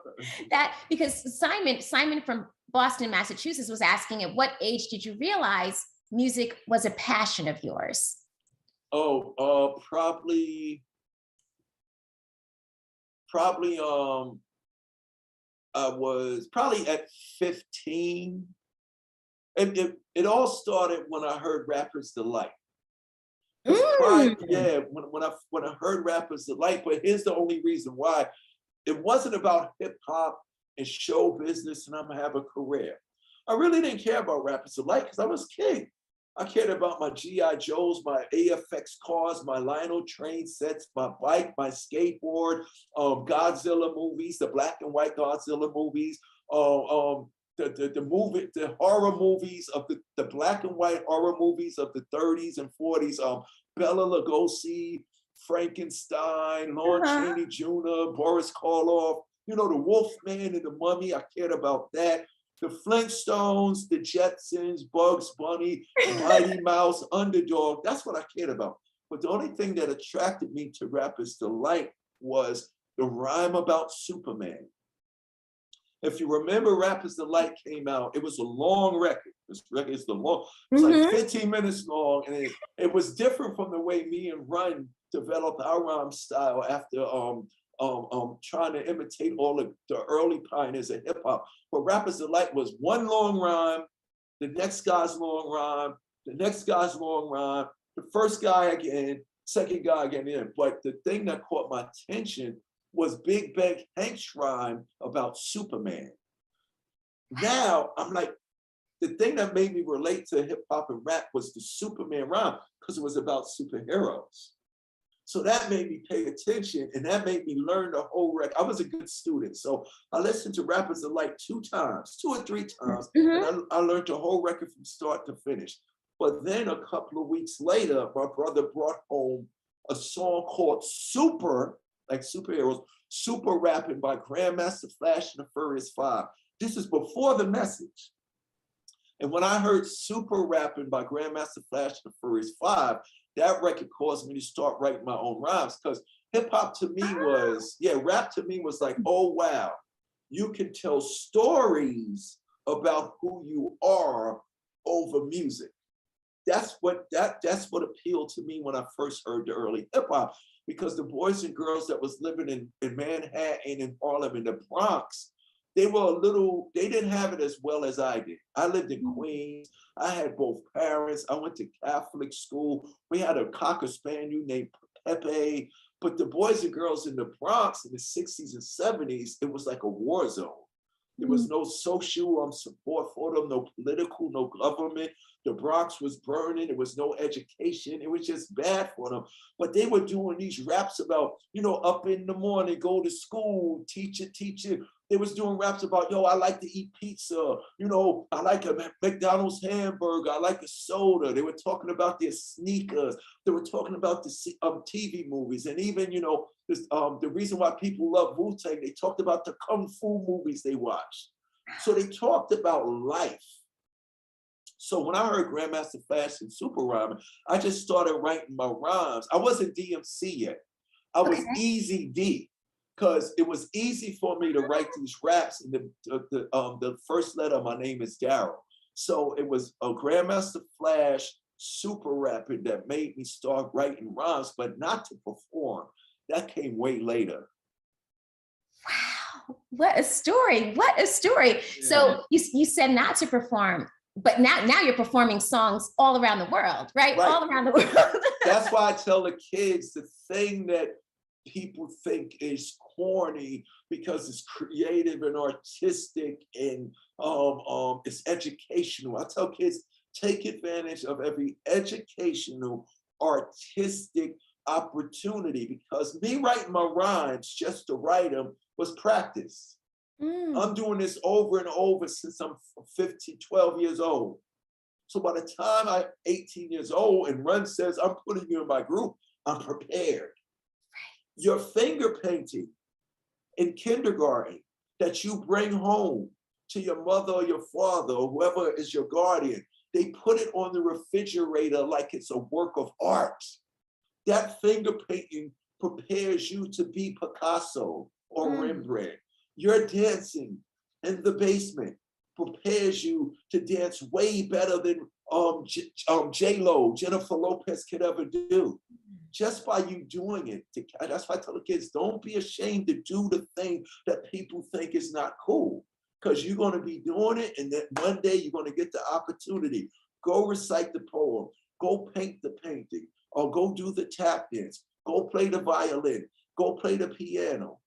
That because Simon from Boston, Massachusetts was asking, at what age did you realize music was a passion of yours? Oh, probably I was probably at 15. And it all started when I heard Rapper's Delight. Yeah, when I heard Rapper's Delight, but here's the only reason why. It wasn't about hip hop and show business and I'm gonna have a career. I really didn't care about Rapper's Delight because I was a kid. I cared about my G.I. Joes, my AFX cars, my Lionel train sets, my bike, my skateboard, Godzilla movies, the black and white Godzilla movies, the horror movies of the black and white horror movies of the 30s and 40s, Bela Lugosi, Frankenstein, Lon Chaney Jr., Boris Karloff, the Wolfman and the Mummy. I cared about that. The Flintstones, the Jetsons, Bugs Bunny, Mighty Mouse, Underdog. That's what I cared about. But the only thing that attracted me to Rapper's Delight was the rhyme about Superman. If you remember, Rapper's Delight came out, it was a long record. This record is like 15 minutes long, and it was different from the way me and Run developed our rhyme style after trying to imitate all of the early pioneers of hip hop. But Rapper's Delight was one long rhyme, the next guy's long rhyme, the next guy's long rhyme, the first guy again, second guy again. But the thing that caught my attention was Big Bang Hank's rhyme about Superman. Now I'm like, the thing that made me relate to hip hop and rap was the Superman rhyme because it was about superheroes. So that made me pay attention and that made me learn the whole record. I was a good student. So I listened to Rapper's Delight 2 or 3 times, and I learned the whole record from start to finish. But then a couple of weeks later, my brother brought home a song called Super, like superheroes, Super Rapping by Grandmaster Flash and the Furious 5. This is before The Message. And when I heard Super Rapping by Grandmaster Flash and the Furious 5, that record caused me to start writing my own rhymes because hip hop to me was, rap to me was like, oh wow, you can tell stories about who you are over music. That's what appealed to me when I first heard the early hip hop, because the boys and girls that was living in Manhattan and Harlem and the Bronx, they didn't have it as well as I did. I lived in Queens. I had both parents. I went to Catholic school. We had a Cocker Spaniel named Pepe. But the boys and girls in the Bronx in the 60s and 70s, it was like a war zone. There was no social support for them, no political, no government. The Bronx was burning. There was no education. It was just bad for them. But they were doing these raps about, up in the morning, go to school, teacher. They was doing raps about, I like to eat pizza. I like a McDaniels hamburger. I like a soda. They were talking about their sneakers. They were talking about the TV movies. And even, the reason why people love Wu-Tang, they talked about the Kung Fu movies they watched. So they talked about life. So when I heard Grandmaster Flash and Super Rhyming, I just started writing my rhymes. I wasn't DMC yet. I was Easy D. because it was easy for me to write these raps. And the first letter of my name is Daryl. So it was a Grandmaster Flash super rapper that made me start writing rhymes, but not to perform. That came way later. Wow, what a story. What a story. Yeah. So you said not to perform, but now you're performing songs all around the world, right? All around the world. That's why I tell the kids the thing that people think is corny because it's creative and artistic and it's educational. I tell kids, take advantage of every educational, artistic opportunity, because me writing my rhymes just to write them was practice. I'm doing this over and over since I'm 12 years old. So by the time I'm 18 years old and Run says, I'm putting you in my group, I'm prepared. Your finger painting in kindergarten that you bring home to your mother or your father or whoever is your guardian, they put it on the refrigerator like it's a work of art. That finger painting prepares you to be Picasso or Rembrandt. Your dancing in the basement prepares you to dance way better than J-Lo, Jennifer Lopez could ever do. Just by you doing it. That's why I tell the kids, don't be ashamed to do the thing that people think is not cool, because you're going to be doing it, and then one day you're going to get the opportunity. Go recite the poem, go paint the painting, or go do the tap dance, go play the violin, go play the piano,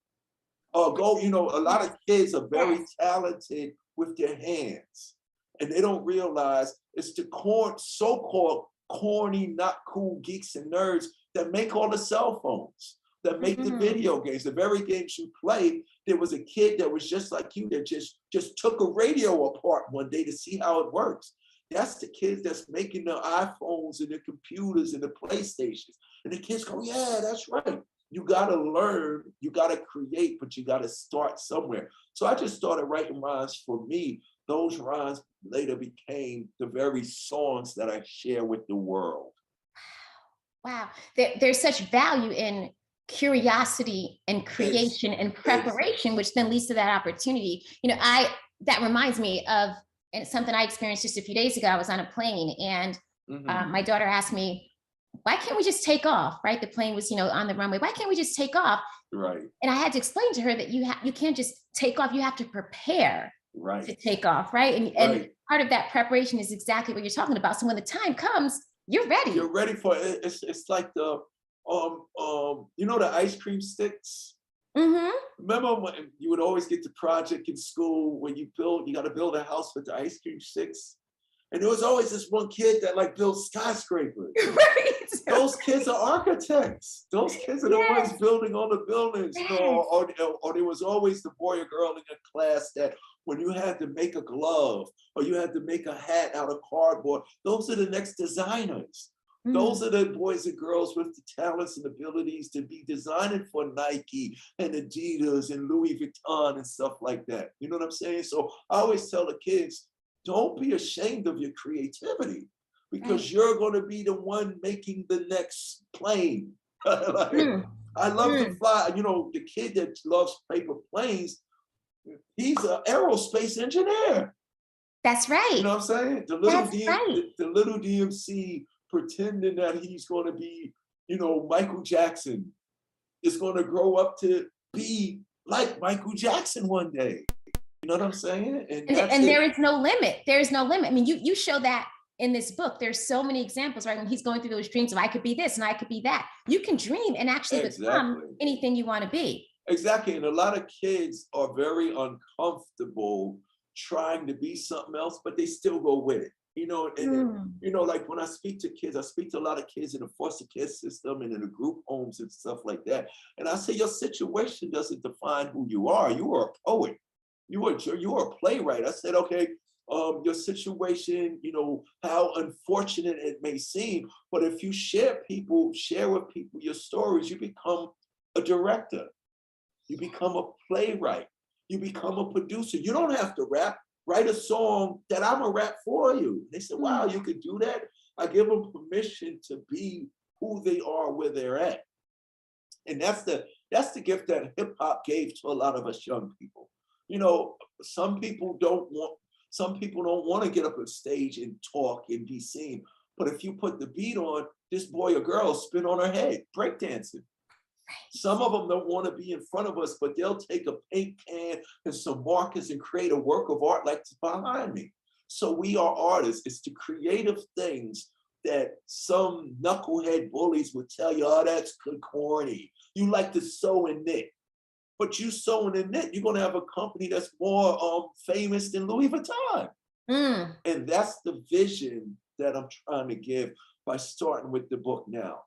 or go, a lot of kids are very talented with their hands, and they don't realize it's the so-called corny, not cool geeks and nerds that make all the cell phones, that make the video games, the very games you play. There was a kid that was just like you that just took a radio apart one day to see how it works. That's the kids that's making the iPhones and the computers and the PlayStations. And the kids go, yeah, that's right. You gotta learn, you gotta create, but you gotta start somewhere. So I just started writing rhymes for me. Those rhymes later became the very songs that I share with the world. Wow, there's such value in curiosity and creation and preparation, which then leads to that opportunity. That reminds me of something I experienced just a few days ago. I was on a plane, and my daughter asked me, why can't we just take off, right? The plane was, on the runway. Why can't we just take off? Right. And I had to explain to her that you can't just take off. You have to prepare to take off, right? And part of that preparation is exactly what you're talking about. So when the time comes, you're ready. You're ready for it. It's like the the ice cream sticks. Remember when you would always get the project in school where you got to build a house with the ice cream sticks, and there was always this one kid that built skyscrapers. Right. Those kids are architects. Those kids are the ones building all the buildings. Or there was always the boy or girl in your class that when you had to make a glove or you had to make a hat out of cardboard, those are the next designers. Those are the boys and girls with the talents and abilities to be designing for Nike and Adidas and Louis Vuitton and stuff like that. You know what I'm saying? So I always tell the kids, don't be ashamed of your creativity, because you're going to be the one making the next plane. I love to fly. The kid that loves paper planes, he's an aerospace engineer. That's right. You know what I'm saying? The little DMC pretending that he's going to be, Michael Jackson, is going to grow up to be like Michael Jackson one day. You know what I'm saying? And there is no limit. There is no limit. I mean, you show that in this book. There's so many examples, right? When he's going through those dreams of I could be this and I could be that. You can dream and actually become anything you want to be. Exactly. And a lot of kids are very uncomfortable trying to be something else, but they still go with it. Like when I speak to kids, I speak to a lot of kids in the foster care system and in the group homes and stuff like that. And I say, your situation doesn't define who you are. You are a poet. You are a playwright. I said, okay, your situation, how unfortunate it may seem, but if you share with people your stories, you become a director. You become a playwright. You become a producer. You don't have to rap. Write a song that I'm a rap for you. They said, wow, you could do that? I give them permission to be who they are, where they're at. And that's the That's the gift that hip hop gave to a lot of us young people. You know, some people don't want to get up on stage and talk and be seen. But if you put the beat on, this boy or girl spin on her head, breakdancing. Some of them don't want to be in front of us, but they'll take a paint can and some markers and create a work of art like behind me. So we are artists. It's the creative things that some knucklehead bullies would tell you, oh, that's corny. You like to sew and knit. But you sewing and knit, you're going to have a company that's more famous than Louis Vuitton. And that's the vision that I'm trying to give by starting with the book now.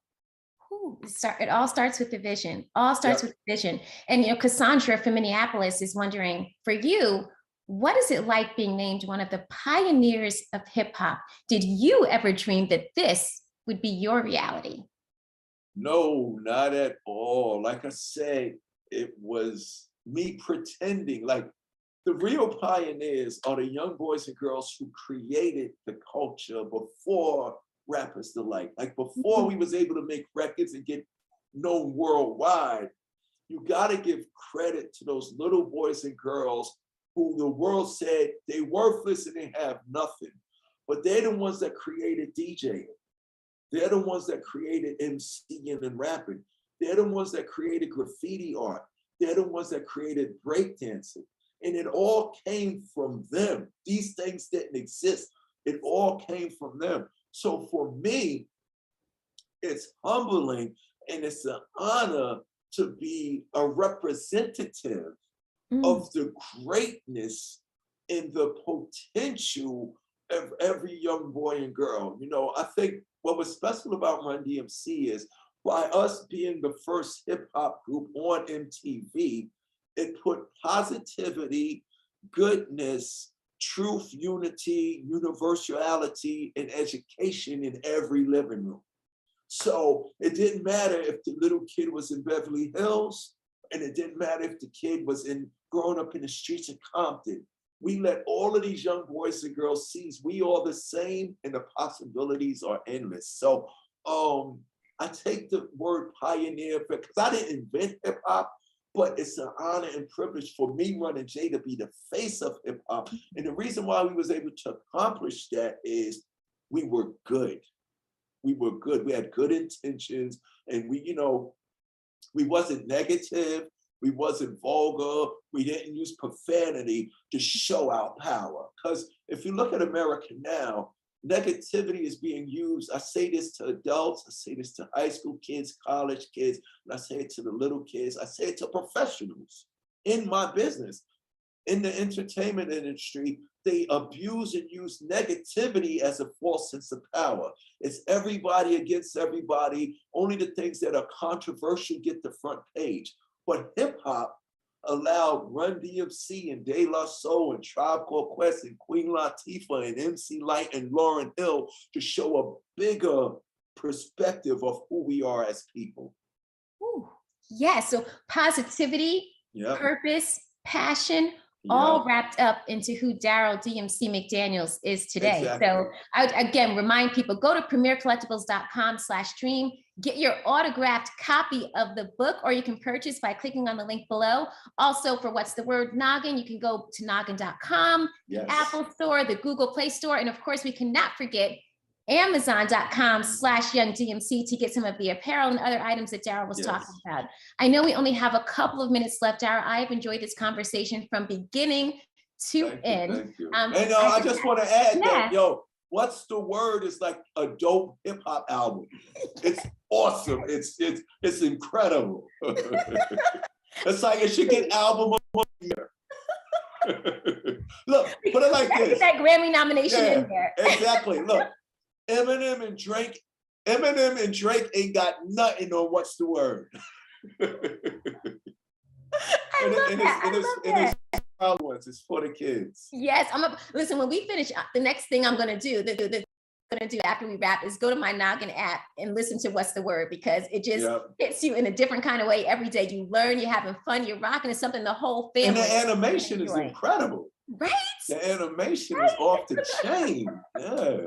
It all starts with the vision. All starts with the vision. And, you know, Cassandra from Minneapolis is wondering, for you, what is it like being named one of the pioneers of hip hop? Did you ever dream that this would be your reality? No, not at all. Like I said, it was me pretending. Like, the real pioneers are the young boys and girls who created the culture before rappers alike. Like, before we was able to make records and get known worldwide, you gotta give credit to those little boys and girls who the world said they worthless and they have nothing. But they're the ones that created DJing. They're the ones that created MCing and rapping. They're the ones that created graffiti art. They're the ones that created breakdancing. And it all came from them. These things didn't exist. It all came from them. So for me, it's humbling and it's an honor to be a representative of the greatness and the potential of every young boy and girl. You know, I think what was special about Run DMC is, by us being the first hip hop group on MTV, it put positivity, goodness, truth, unity, universality, and education in every living room. So it didn't matter if the little kid was in Beverly Hills, and it didn't matter if the kid was growing up in the streets of Compton. We let all of these young boys and girls see we all the same, and the possibilities are endless. So I take the word pioneer because I didn't invent hip hop, but it's an honor and privilege for me, Running J, to be the face of hip hop. And the reason why we was able to accomplish that is we were good. We were good. We had good intentions, and we wasn't negative. We wasn't vulgar. We didn't use profanity to show our power. Because if you look at America now, negativity is being used. I say this to adults, I say this to high school kids, college kids, and I say it to the little kids. I say it to professionals in my business. In the entertainment industry, they abuse and use negativity as a false sense of power. It's everybody against everybody. Only the things that are controversial get the front page. But hip hop allowed Run DMC and De La Soul and Tribe Called Quest and Queen Latifah and MC Lyte and Lauryn Hill to show a bigger perspective of who we are as people. Ooh, yeah, so positivity, purpose, passion, all wrapped up into who Daryl DMC McDaniels is today. Exactly. So I would again remind people, go to premiercollectibles.com/stream, get your autographed copy of the book, or you can purchase by clicking on the link below. Also, for What's the Word Noggin, you can go to noggin.com, the Apple Store, the Google Play Store, and of course, we cannot forget Amazon.com/YoungDMC to get some of the apparel and other items that Daryl was talking about. I know we only have a couple of minutes left, Daryl. I have enjoyed this conversation from beginning to end. Thank you. And I just want to add that, What's the Word is like a dope hip hop album. It's awesome. It's incredible. It's like it should get album of the year. Look, put it like this. That Grammy nomination in there. Exactly. Look, Eminem and Drake ain't got nothing on What's the Word. It's for the kids. Yes, listen. When we finish, the next thing I'm gonna do, after we wrap, is go to my Noggin app and listen to What's the Word, because it just hits you in a different kind of way every day. You learn, you're having fun, you're rocking. It's something the whole family. And the animation is incredible. Right? The animation is off the chain. Yeah.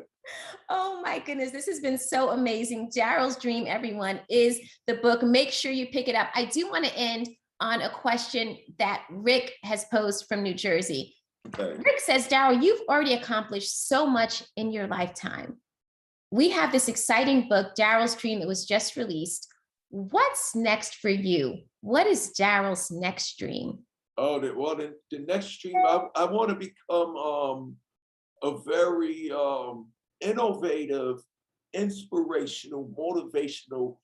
Oh my goodness, this has been so amazing. Daryl's Dream, everyone, is the book. Make sure you pick it up. I do want to end on a question that Rick has posed from New Jersey. Okay. Rick says, Daryl, you've already accomplished so much in your lifetime. We have this exciting book, Daryl's Dream, that was just released. What's next for you? What is Daryl's next dream? Oh, the next dream, I want to become a very innovative, inspirational, motivational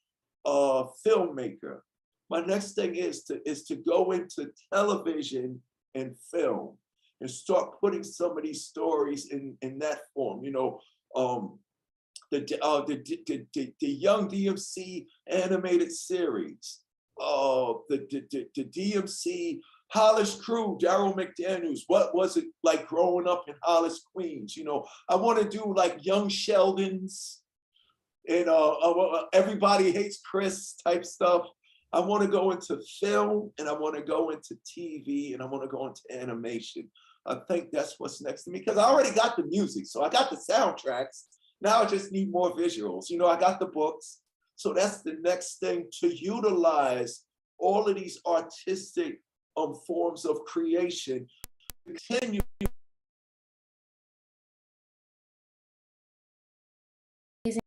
filmmaker. My next thing is to go into television and film and start putting some of these stories in that form. You know, the Young DMC animated series, the DMC Hollis crew, Darryl McDaniels. What was it like growing up in Hollis, Queens? You know, I want to do like Young Sheldons and Everybody Hates Chris type stuff. I want to go into film, and I want to go into TV, and I want to go into animation. I think that's what's next to me, because I already got the music, so I got the soundtracks. Now I just need more visuals. You know, I got the books. So that's the next thing, to utilize all of these artistic forms of creation. Continue.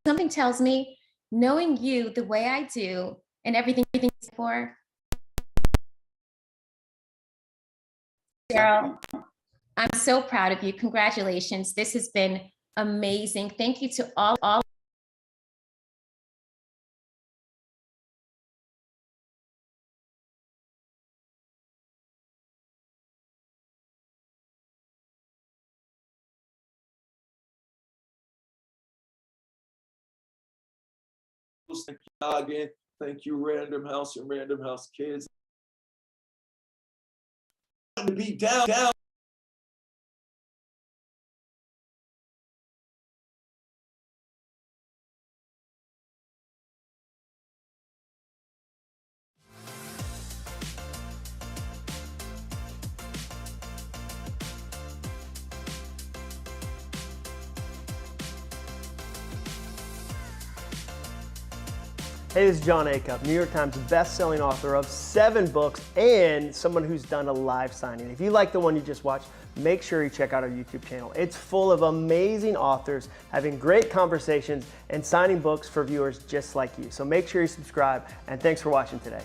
Something tells me, knowing you the way I do and everything for Daryl, I'm so proud of you. Congratulations. This has been amazing. Thank you to all. Thank you, Noggin. Thank you, Random House and Random House Kids. To be down. Hey, this is John Acuff, New York Times best-selling author of 7 books and someone who's done a live signing. If you like the one you just watched, make sure you check out our YouTube channel. It's full of amazing authors having great conversations and signing books for viewers just like you. So make sure you subscribe, and thanks for watching today.